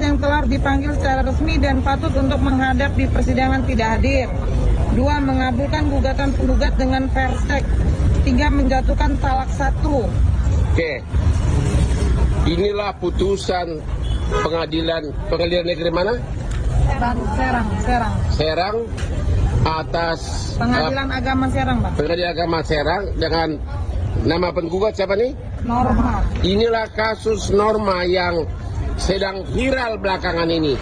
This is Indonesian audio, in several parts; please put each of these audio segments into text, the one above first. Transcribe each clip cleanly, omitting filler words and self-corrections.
yang telah dipanggil secara resmi dan patut untuk menghadap di persidangan tidak hadir. 2. Mengabulkan gugatan penggugat dengan versek. 3. Menjatuhkan talak 1. Oke. Inilah putusan pengadilan negeri mana? Serang atas Pengadilan Agama Serang, Pak. Pengadilan Agama Serang dengan nama penggugat siapa nih? Norma. Inilah kasus Norma yang sedang viral belakangan ini.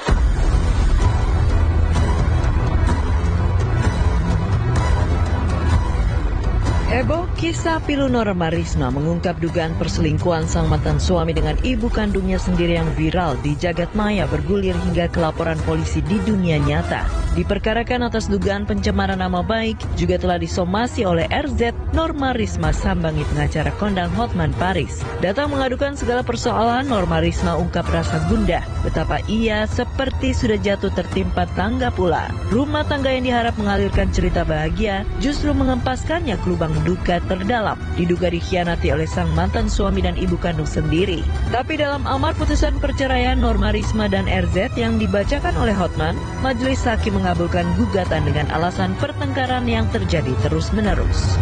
Heboh kisah pilu Norma Risma mengungkap dugaan perselingkuhan sang mantan suami dengan ibu kandungnya sendiri yang viral di jagat maya bergulir hingga ke laporan polisi di dunia nyata. Diperkarakan atas dugaan pencemaran nama baik juga telah disomasi oleh RZ. Norma Risma sambangi pengacara kondang Hotman Paris. Datang mengadukan segala persoalan, Norma Risma ungkap rasa gundah betapa ia seperti sudah jatuh tertimpa tangga pula. Rumah tangga yang diharap mengalirkan cerita bahagia justru mengempaskannya ke lubang duka terdalam, diduga dikhianati oleh sang mantan suami dan ibu kandung sendiri. Tapi dalam amar putusan perceraian Norma Risma dan RZ yang dibacakan oleh Hotman, majelis hakim mengabulkan gugatan dengan alasan pertengkaran yang terjadi terus-menerus.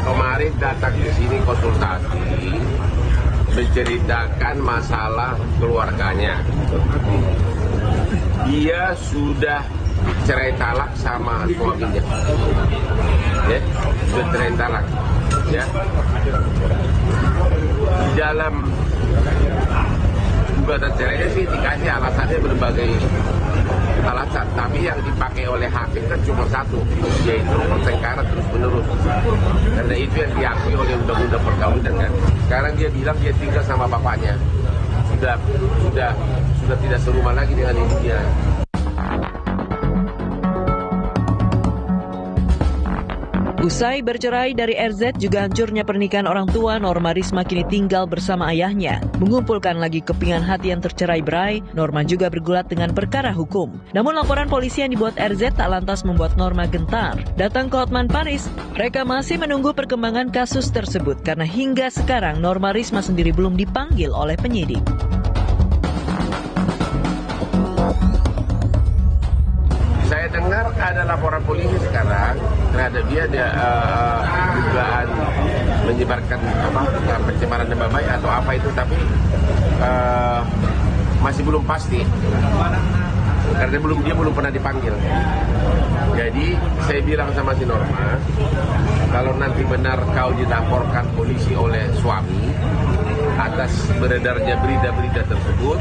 Kemarin datang ke sini konsultasi menceritakan masalah keluarganya. Dia sudah cerai talak sama suaminya, ya, sudah cerai talak, ya. Di dalam gugatan cerainya sih dikasih alasannya berbagai alasan, tapi yang dipakai oleh hakim kan cuma satu, yaitu pertengkaran terus menerus. Karena itu yang diakui oleh undang-undang perkawinan kan. Sekarang dia bilang dia tinggal sama bapaknya, sudah tidak serumah lagi dengan ibunya. Usai bercerai dari RZ, juga hancurnya pernikahan orang tua, Norma Risma kini tinggal bersama ayahnya. Mengumpulkan lagi kepingan hati yang tercerai-berai, Norma juga bergulat dengan perkara hukum. Namun laporan polisi yang dibuat RZ tak lantas membuat Norma gentar. Datang ke Hotman Paris, mereka masih menunggu perkembangan kasus tersebut karena hingga sekarang Norma Risma sendiri belum dipanggil oleh penyidik. Saya dengar ada laporan polisi sekarang terhadap dia dugaan menyebarkan pencemaran nama baik atau apa itu, tapi masih belum pasti karena dia belum pernah dipanggil. Jadi saya bilang sama si Norma, kalau nanti benar kau dilaporkan polisi oleh suami atas beredarnya berita-berita tersebut,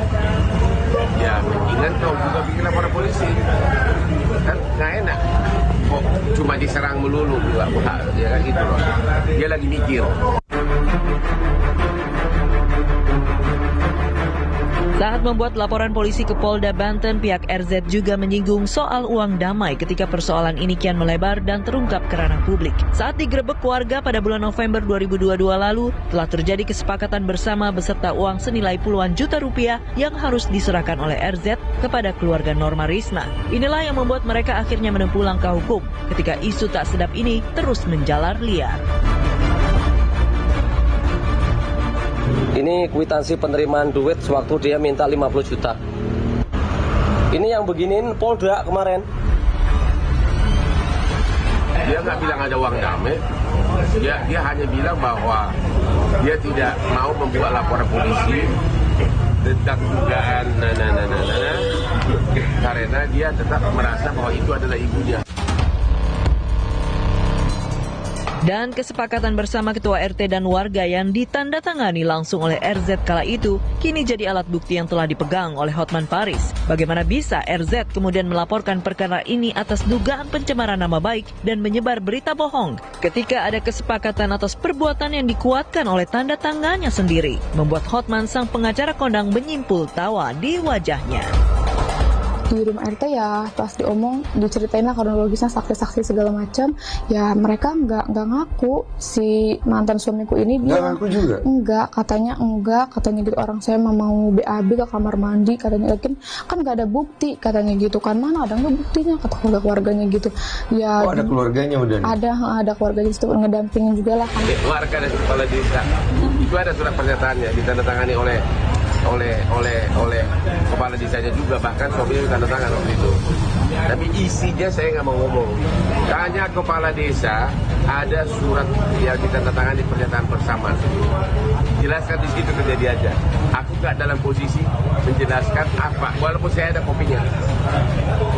ya mendingan kau juga bikin laporan polisi. Kan nggak enak kok cuma diserang melulu, ya kan gitu loh. Dia lagi mikir. Saat membuat laporan polisi ke Polda Banten, pihak RZ juga menyinggung soal uang damai ketika persoalan ini kian melebar dan terungkap ke ranah publik. Saat digerebek warga pada bulan November 2022 lalu, telah terjadi kesepakatan bersama beserta uang senilai puluhan juta rupiah yang harus diserahkan oleh RZ kepada keluarga Norma Risma. Inilah yang membuat mereka akhirnya menempuh langkah hukum ketika isu tak sedap ini terus menjalar liar. Ini kwitansi penerimaan duit sewaktu dia minta 50 juta. Ini yang beginiin Polda kemarin. Dia nggak bilang ada uang damai. Dia hanya bilang bahwa dia tidak mau membuat laporan polisi tentang dugaan karena dia tetap merasa bahwa itu adalah ibunya. Dan kesepakatan bersama ketua RT dan warga yang ditandatangani langsung oleh RZ kala itu kini jadi alat bukti yang telah dipegang oleh Hotman Paris. Bagaimana bisa RZ kemudian melaporkan perkara ini atas dugaan pencemaran nama baik dan menyebar berita bohong ketika ada kesepakatan atas perbuatan yang dikuatkan oleh tanda tangannya sendiri, membuat Hotman sang pengacara kondang menyimpul tawa di wajahnya. di rumah RT ya pas diceritain lah kronologisnya, saksi-saksi segala macam, ya mereka nggak ngaku. Si mantan suamiku ini bilang ngaku juga? enggak, katanya gitu, orang saya mau BAB ke kamar mandi katanya, kan nggak ada bukti katanya gitu kan, mana ada nggak buktinya, kata keluarganya gitu ya. Oh, ada keluarganya udah nih? Ada keluarganya itu ngedampingin juga lah kan. Warga dan kepala desa itu ada surat pernyataannya ditandatangani oleh kepala desanya juga, bahkan suaminya tanda tangan waktu itu. Tapi isinya saya nggak mau ngomong. Tanya kepala desa, ada surat yang ditandatangani pernyataan bersama. Jelaskan di situ kejadiannya. Aku nggak dalam posisi menjelaskan apa, walaupun saya ada kopinya.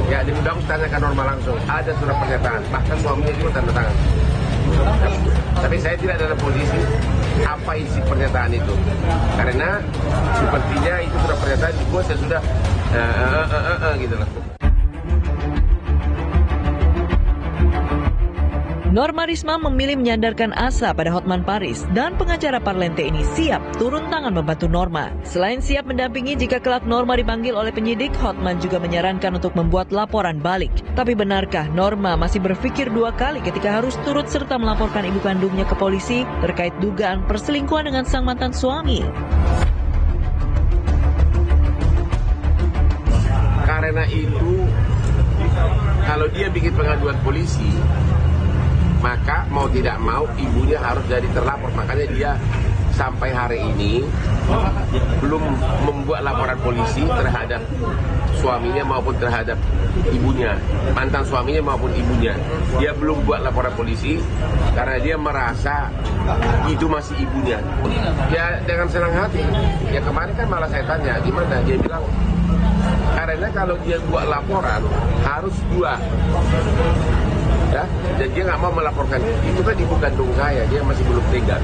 Ya, diundang tanyakan Norma langsung. Ada surat pernyataan, bahkan suaminya juga tanda tangan. Tapi saya tidak dalam posisi apa isi pernyataan itu, karena sepertinya itu sudah pernyataan dibuat saya sudah gitu lah. Norma Risma memilih menyandarkan asa pada Hotman Paris dan pengacara Parlente ini siap turun tangan membantu Norma. Selain siap mendampingi jika kelak Norma dipanggil oleh penyidik, Hotman juga menyarankan untuk membuat laporan balik. Tapi benarkah Norma masih berpikir 2 kali ketika harus turut serta melaporkan ibu kandungnya ke polisi terkait dugaan perselingkuhan dengan sang mantan suami? Karena itu, kalau dia bikin pengaduan polisi, maka mau tidak mau ibunya harus jadi terlapor. Makanya dia sampai hari ini belum membuat laporan polisi terhadap suaminya maupun terhadap ibunya, mantan suaminya maupun ibunya. Dia belum buat laporan polisi karena dia merasa itu masih ibunya. Ya dengan senang hati. Ya kemarin kan malah saya tanya gimana, dia bilang karena kalau dia buat laporan harus 2. Ya, dan dia nggak mau melaporkan, itu kan ibu kandung saya, dia masih belum tega.